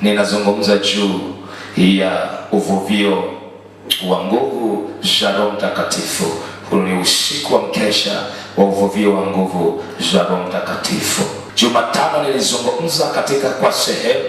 ninazungumza juu ya uvuvio wa nguvu za Roho Mtakatifu. Huu ni usiku wa mkesha wa uvuvio wa nguvu za Roho Mtakatifu. Jumatano nilizungumza kwa sehemu,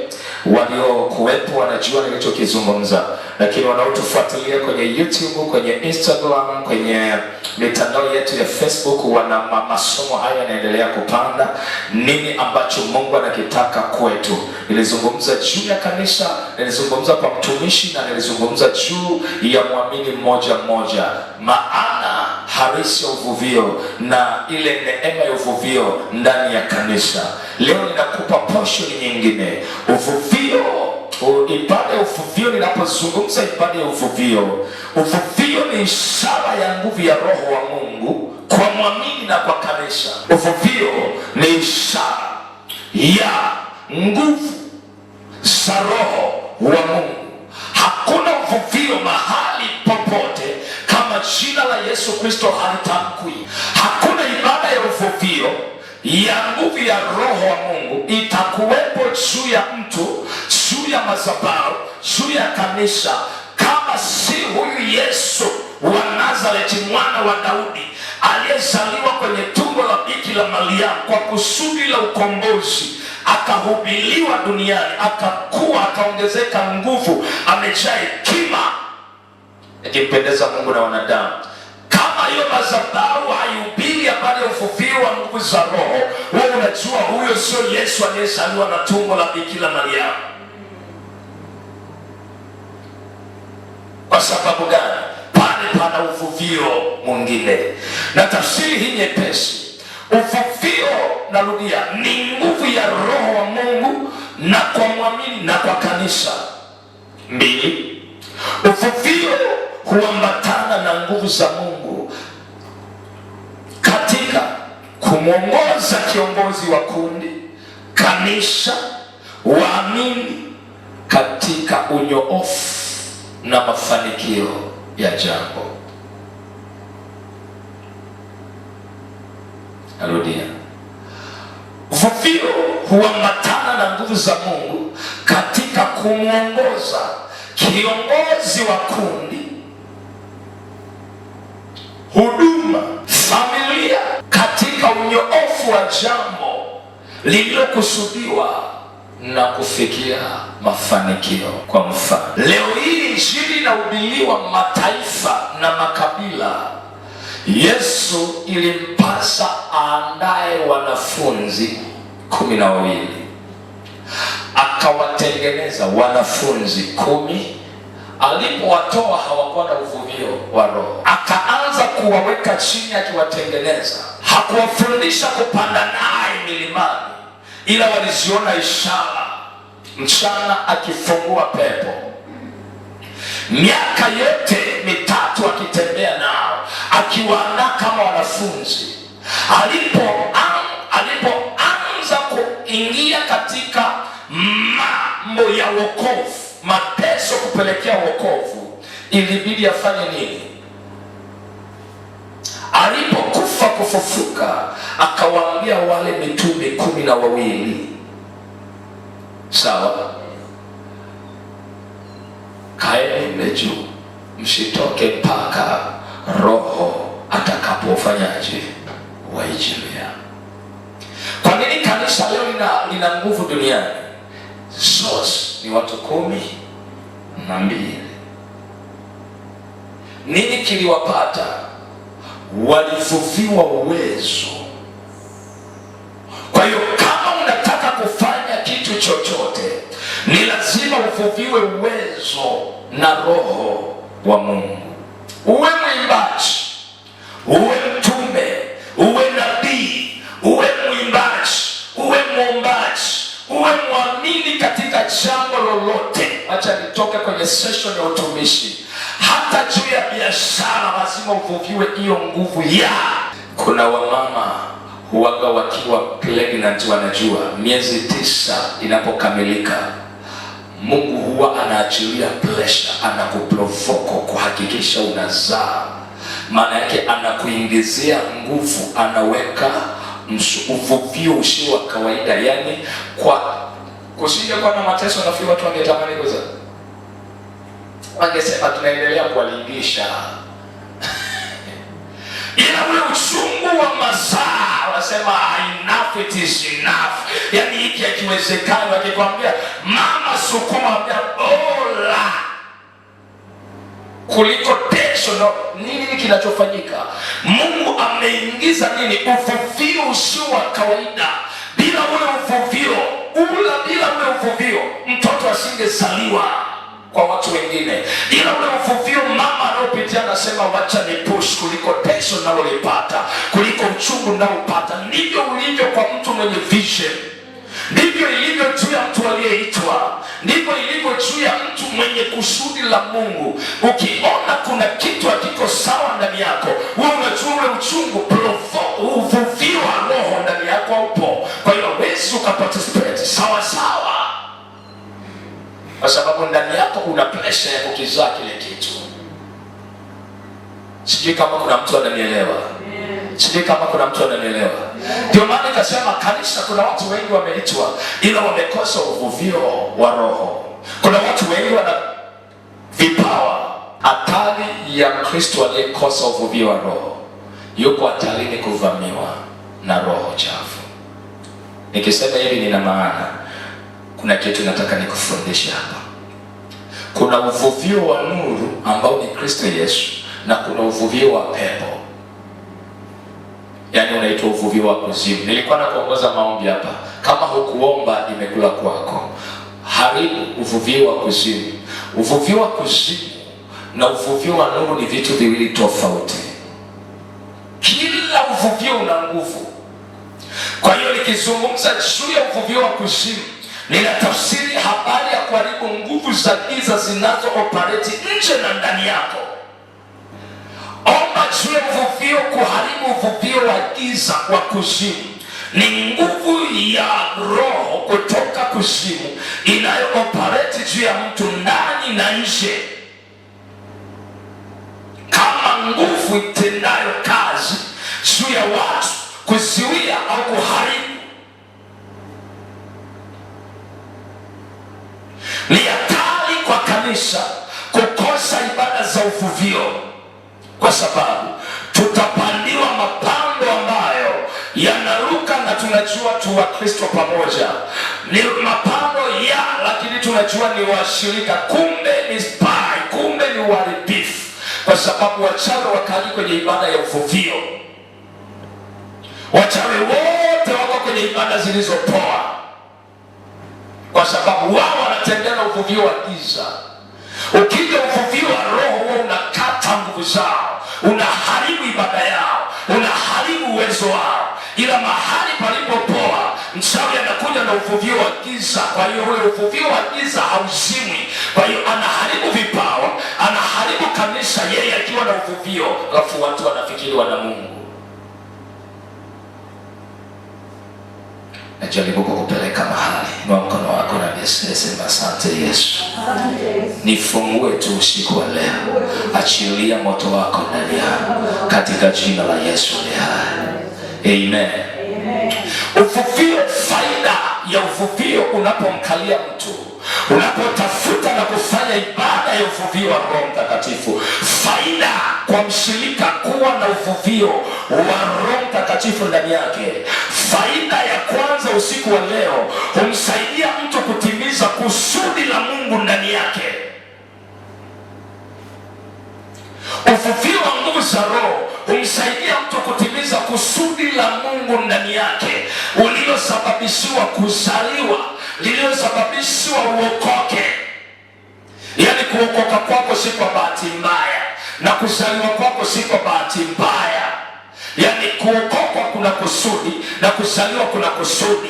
waliokuwepo wanajua nilichokizungumza, lakini wanaotufuatilia kwenye YouTube, kwenye Instagram, kwenye mitandao yetu ya Facebook, wana masomo haya yanaendelea kupanda. Nini ambacho Mungu anakitaka kwetu? Nilizungumza juu ya kanisa, nilizungumza kwa mtumishi, na nilizungumza juu ya muamini mmoja mmoja, maana harisi ya uvuvio na ile neema ya uvuvio ndani ya kanisa. Leo ninakupa portion nyingine, uvuvio, ibada ya uvuvio. Ninapozungumza ibada ya uvuvio, uvuvio ni ishara ya nguvu ya Roho wa Mungu kwa muamini na kwa kanisa. Uvuvio ni ishara ya nguvu za Roho wa Mungu. Hakuna uvuvio mahali popote kama jina la Yesu Kristo halitamkwi. Hakuna ibada ya uvuvio ya nguvu ya Roho wa Mungu itakuwepo juu ya mtu, juu ya madhabahu, juu ya kanisa, kama si huyu Yesu wa Nazareti, mwana wa Daudi, aliyezaliwa kwenye tumbo la Bikira Maria kwa kusudi la ukombozi, akahubiliwa duniani, akakuwa, akaongezeka nguvu, amejaa hekima, ikimpendeza Mungu na wanadamu. Kama hiyo madhabahu haihubiri habari ya uvuvio wa nguvu za Roho, wewe unajua huyo sio Yesu aliyezaliwa na tumbo la Bikira Maria. Kwa sababu gani? Pale pana uvuvio mwingine. Na tafsiri hii nyepesi, uvuvio, narudia, ni nguvu ya Roho wa Mungu na kwa muamini na kwa kanisa. Mbili, uvuvio huambatana na nguvu za Mungu katika kumwongoza kiongozi wa kundi, kanisa, waamini katika unyoofu na mafanikio ya jambo. Narudia, uvuvio huambatana na nguvu za Mungu katika kumwongoza kiongozi wa kundi, huduma, familia katika unyoofu wa jambo lililokusudiwa na kufikia mafanikio. Kwa mfano, leo hii injili inahubiriwa mataifa na makabila. Yesu ilimpasa aandae wanafunzi 12, akawatengeneza wanafunzi 10. Alipowatoa hawakuwa na uvuvio wa Roho, akaanza kuwaweka chini akiwatengeneza. Hakuwafundisha kupanda naye milimani, ila waliziona ishara, mchana akifungua pepo, miaka yote mitatu akitembea nao, akiwaandaa kama wanafunzi. Alipoanza kuingia katika mambo ya wokovu, mateso kupelekea wokovu, ilibidi afanye nini? Alipokufa kufufuka, akawaambia wale mitume 12, sawa, kaeni mle juu, msitoke mpaka Roho atakapofanyaje? Waijilia. Kwa nini kanisa leo lina nguvu duniani? Source ni watu 12. Nini kiliwapata? Walivuviwa uwezo. Kwa hiyo kama unataka kufanya kitu chochote, ni lazima uvuviwe uwezo na Roho wa Mungu. Uwe mwimbaji, uwe mtume, uwe nabii, uwe mwimbaji, uwe mwombaji, uwe mwamini katika jambo lolote. Acha nitoke kwenye session ya utumishi. Hata juu ya biashara lazima uvuviwe hiyo nguvu ya. Kuna wamama huwaga wakiwa pregnant, wanajua miezi 9 inapokamilika, Mungu huwa anaachilia pressure, anakuprovoko kuhakikisha unazaa. Maana yake anakuingizia nguvu, anaweka uvuvio usio wa kawaida, yani Kusingekuwa na mateso, nafikiri watu wangetamani kuzaa. Wangesema tunaendelea kuwalingisha. Ila ule uchungu wa mazaa, wanasema enough, it is enough. Yaani hiki hakiwezekani. Wakikwambia mama sukuma, ola kuliko tesho. No, nini kinachofanyika? Mungu ameingiza nini? Uvuvio usio wa kawaida. Bila ule uvuvio, bila ule uvuvio mtoto asingezaliwa kwa watu wengine. Ila ule uvuvio mama anaopitia, anasema wacha ni push kuliko tesho nalolipata, kuliko uchungu naopata. Ndivyo ulivyo kwa mtu mwenye vision. Ndivyo ilivyo juu ya mtu aliyeitwa. Ndivyo ilivyo juu ya mtu mwenye kusudi la Mungu. Ukiona kuna kitu hakiko sawa ndani yako, wewe unajua ule uchungu, uvuvio wa roho ndani yako upo. Kwa hiyo huwezi ukaparticipate sawa sawa, kwa sababu ndani yako una pressure ya kukizaa kile kitu. Sijui kama kuna mtu ananielewa. Sijui kama kuna mtu ananielewa. Ndio maana nikasema kanisa, kuna watu wengi wameitwa ila wamekosa uvuvio wa roho. Kuna watu wengi wana vipawa. Hatari ya Kristo aliyekosa uvuvio wa roho, yuko hatarini kuvamiwa na roho chafu. Nikisema hivi nina maana, kuna kitu nataka nikufundishe hapa. Kuna uvuvio wa nuru ambao ni Kristo Yesu, na kuna uvuvio wa pepo, yaani unaitwa uvuvio wa kuzimu. Nilikuwa nakuongoza maombi hapa, kama hukuomba imekula kwako. Haribu uvuvio wa kuzimu. Uvuvio wa kuzimu na uvuvio wa nuru ni vitu viwili tofauti. Kila uvuvio una nguvu. Kwa hiyo nikizungumza juu ya uvuvio wa kuzimu, ninatafsiri habari ya kuharibu nguvu za giza zinazo operate nje na ndani yako. Omba juu ya uvuvio, kuharibu uvuvio wa giza wa kuzimu. Ni nguvu ya roho kutoka kuzimu inayo operate juu ya mtu ndani na nje, kama nguvu itendayo kazi juu ya watu kuziwia au kuharibu. Ni hatari kwa kanisa kukosa ibada za uvuvio, kwa sababu tutapandiwa mapando ambayo yanaruka, na tunajua tu wa Kristo pamoja ni mapando lakini tunajua ni washirika, kumbe ni spy, kumbe ni uharibifu, kwa sababu wachawi wakaji kwenye ibada ya uvuvio. Wachawi wote wako kwenye ibada zilizopoa, kwa sababu wao wanatembea na uvuvio wa giza. Ukija uvuvio wa roho, wewe unakata nguvu zao, unaharibu ibada yao, unaharibu uwezo wao. Ila mahali palipopoa, mchawi anakuja na uvuvio wa giza. Kwa hiyo ule uvuvio wa giza hauzimwi. Kwa hiyo anaharibu vipawa, anaharibu kanisa, yeye akiwa na uvuvio, alafu watu wanafikiri wana Mungu. Najaribu kukupeleka mahali. Inua mkono wako na niseme asante Yesu. Nifungue tu usiku wa leo. Achilia moto wako ndani yangu katika jina la Yesu aliye hai. Amen. Uvuvio, faida ya uvuvio unapomkalia mtu, unapotafuta na kufanya ibada ya uvuvio wa Roho Mtakatifu. Faida kwa mshirika kuwa na uvuvio wa Roho Mtakatifu ndani yake. Faida ya kwanza usiku wa leo, humsaidia mtu kutimiza kusudi la Mungu ndani yake. Uvuvio wa nguvu za Roho humsaidia mtu kutimiza kusudi la Mungu ndani yake, uliosababishiwa kuzaliwa, liliosababishiwa uokoke. Yaani kuokoka kwako si kwa bahati mbaya, na kuzaliwa kwako si kwa bahati mbaya. Yaani kuokoka kuna kusudi na kuzaliwa kuna kusudi.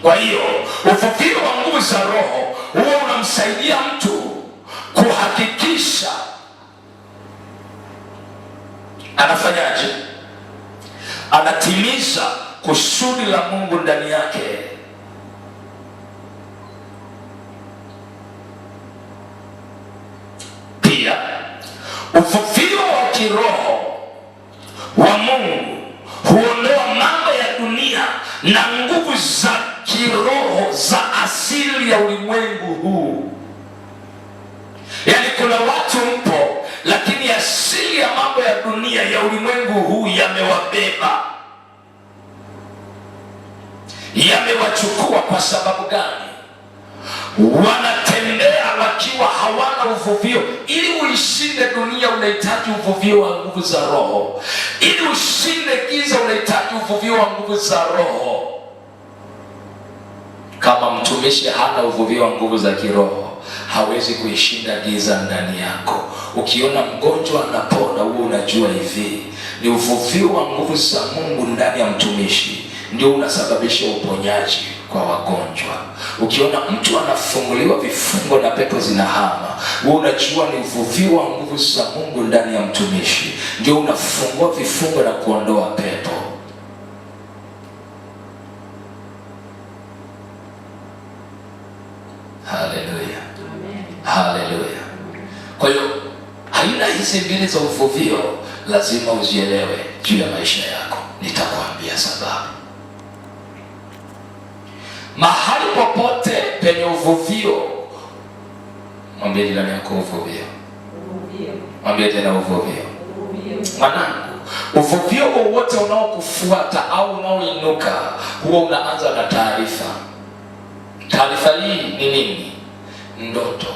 Kwa hiyo uvuvio wa nguvu za Roho huwa unamsaidia mtu kuhakikisha anafanyaje? Anatimiza kusudi la Mungu ndani yake. Pia uvuvio wa kiroho wa Mungu huondoa mambo ya dunia na nguvu za kiroho za ulimwengu huu. Yaani kuna watu mpo, lakini asili ya mambo ya dunia ya ulimwengu huu yamewabeba, yamewachukua. Kwa sababu gani? Wanatembea wakiwa hawana uvuvio. Ili uishinde dunia unahitaji uvuvio wa nguvu za roho. Ili ushinde giza unahitaji uvuvio wa nguvu za roho. Kama mtumishi hana uvuvio wa nguvu za kiroho, hawezi kuishinda giza ndani yako. Ukiona mgonjwa anapona, huo unajua hivi ni uvuvio wa nguvu za Mungu ndani ya mtumishi ndio unasababisha uponyaji kwa wagonjwa. Ukiona mtu anafunguliwa vifungo na pepo zinahama, wewe unajua ni uvuvio wa nguvu za Mungu ndani ya mtumishi ndio unafungua vifungo na kuondoa pepo. Haleluya, haleluya. Kwa hiyo aina hizi mbili za uvuvio lazima uzielewe juu ya maisha yako. Nitakwambia sababu. Mahali popote penye uvuvio, mwambie jirani yako uvuvio. Mwambie tena uvuvio. Mwanangu, uvuvio wowote unaokufuata au unaoinuka huwa unaanza na taarifa. Taarifa hii ni nini? Ndoto.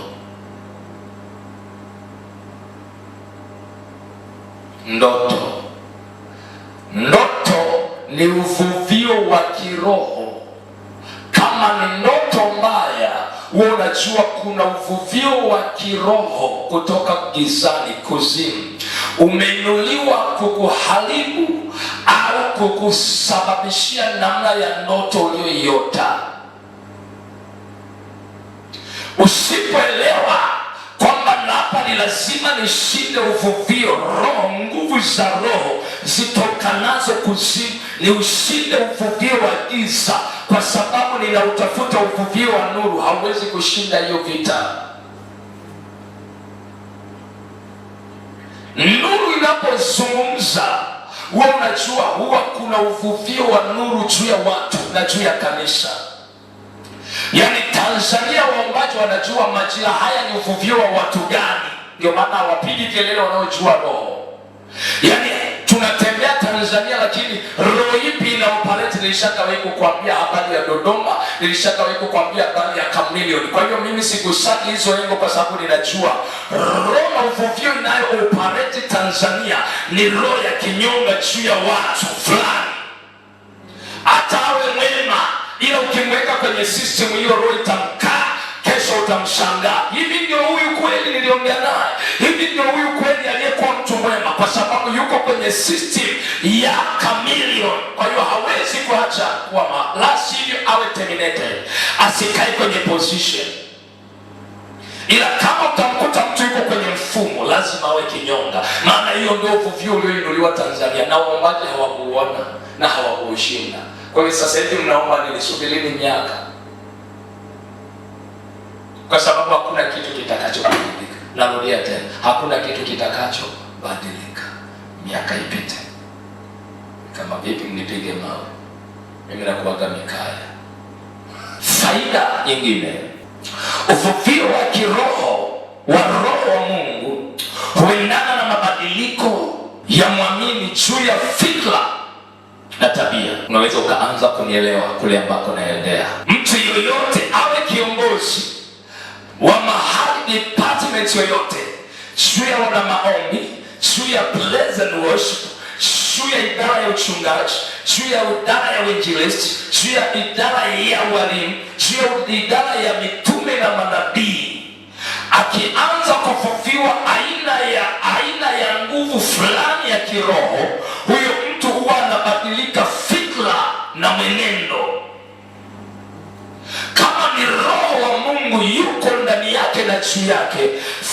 Ndoto. Ndoto ni uvuvio wa kiroho. Kama ni ndoto mbaya, wewe unajua kuna uvuvio wa kiroho kutoka gizani, kuzimu, umeinuliwa kukuharibu au kukusababishia namna ya ndoto uliyoiota. Usipoelewa kwamba hapa ni lazima nishinde uvuvio roho, nguvu za roho zitokanazo kuzimu, ni ushinde uvuvio wa giza, kwa sababu ninautafuta uvuvio wa nuru, hauwezi kushinda hiyo vita. Nuru inapozungumza, wewe unajua huwa kuna uvuvio wa nuru juu ya watu na juu ya kanisa. Yaani Tanzania waombaji wanajua majira haya ni uvuvio wa watu gani. Ndio maana hawapigi kelele wanaojua roho. Yaani tunatembea Tanzania, lakini roho ipi inaopaleti? Nilishakawahi kukwambia habari ya Dodoma, nilishakawahi kukwambia habari ya Chameleone. Kwa hiyo mimi sikusaki hizo engo, kwa sababu ninajua roho na uvuvio inayoopaleti Tanzania ni roho ya kinyonga juu ya watu fulani. Hata awe mwema, ila ukimweka kwenye system hiyo roho itamkaa, kesho utamshangaa. Hivi ndio huyu kweli niliongea naye? Hivi ndio huyu kweli aliyekuwa mtu mwema? Kwa sababu yuko kwenye system ya Chameleone. Kwa hiyo hawezi kuacha kuwa la sivyo awe terminated, asikae kwenye position. Ila kama utamkuta mtu yuko kwenye mfumo, lazima awe kinyonga. Maana hiyo ndio uvuvio ulioinuliwa Tanzania, na waombaji hawakuona na hawakuushinda. Kwa hiyo sasa hivi mnaomba nilisubirini miaka, kwa sababu hakuna kitu kitakachobadilika. Narudia tena, hakuna kitu kitakachobadilika. Miaka ipite, kama vipi mnipige mawe, mimi nakuaga Mikaya. Faida nyingine, uvuvio wa kiroho wa roho wa Mungu huendana na mabadiliko ya mwamini juu ya fikra na tabia. Unaweza ukaanza kunielewa kule ambako naendea. Mtu yoyote awe kiongozi wa mahali, department yoyote, juu ya wana maombi, juu ya praise and worship, juu ya idara ya uchungaji, juu ya idara ya uinjilisti, juu ya idara ya walimu, juu ya idara ya mitume na manabii, akianza kufufiwa aina ya nguvu fulani ya kiroho, huyo mtu huwa anabadilika fikra na mwenendo. Kama ni roho wa Mungu yuko ndani yake na juu yake,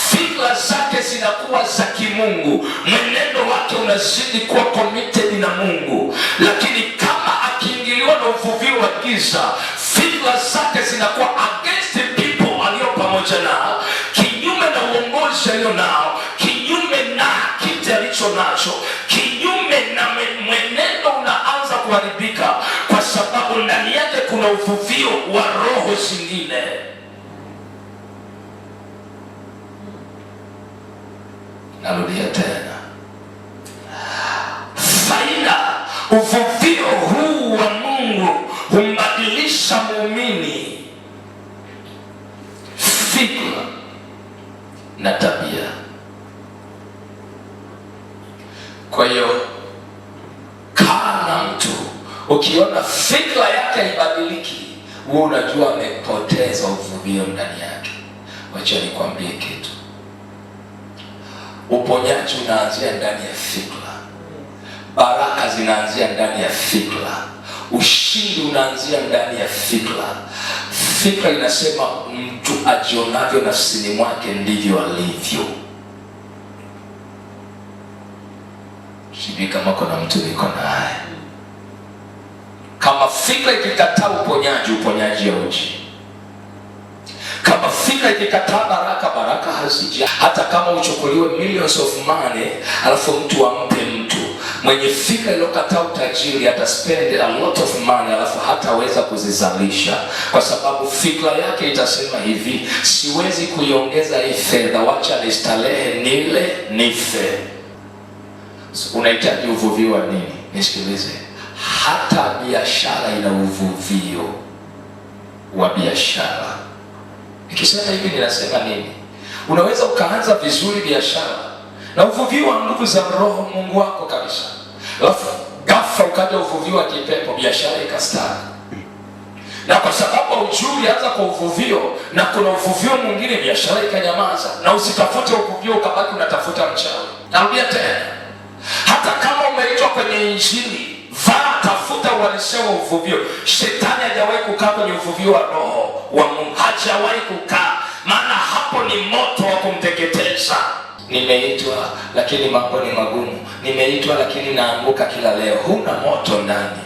fikra zake zinakuwa za kimungu, mwenendo wake unazidi kuwa committed na Mungu. Lakini kama akiingiliwa na uvuvio wa giza, fikra zake zinakuwa against the people alio pamoja nao, kinyume na uongozi alio nao, kinyume na kiti alicho nacho, kinyume na mwenendo unaanza kuharibika, kwa sababu ndani yake kuna uvuvio wa roho zingine. Narudia tena, faida uvuvio huu wa Mungu humbadilisha muumini fikra na tabia. Kwa hiyo kana mtu ukiona fikra yake ibadiliki, wewe unajua amepoteza uvuvio ndani yake. Wacha nikwambie kitu, uponyaji unaanzia ndani ya fikra, baraka zinaanzia ndani ya fikra, ushindi unaanzia ndani ya fikra. Fikra inasema mtu ajionavyo nafsini mwake ndivyo alivyo. Sijui kama kuna mtu niko naye. Kama fikra ikikataa uponyaji, uponyaji hauji. Kama fikra ikikataa baraka, baraka haziji. Hata kama uchukuliwe millions of money alafu mtu ampe mtu mwenye fikra iliyokataa utajiri, ata spend a lot of money alafu hataweza kuzizalisha, kwa sababu fikra yake itasema hivi, siwezi kuiongeza hii fedha, wacha nistarehe nile nife. Unahitaji uvuvio wa nini? Nisikilize, hata biashara ina uvuvio wa biashara. Nikisema hivi ninasema nini? Unaweza ukaanza vizuri biashara na uvuvio wa nguvu za roho Mungu wako kabisa, alafu ghafla ukaja uvuvio wa kipepo, biashara ikastawi. Na kwa sababu ujui anza kwa uvuvio, na kuna uvuvio mwingine, biashara ikanyamaza, na usitafute uvuvio ukabaki unatafuta mchawi. Narudia tena, hata kama umeitwa kwenye injili, tafuta uhalisia wa uvuvio. Shetani hajawahi kukaa kwenye uvuvio wa roho wa Mungu, hajawahi kukaa, maana hapo ni moto wa kumteketeza. Nimeitwa lakini mambo ni magumu, nimeitwa lakini naanguka kila leo. Huna moto ndani.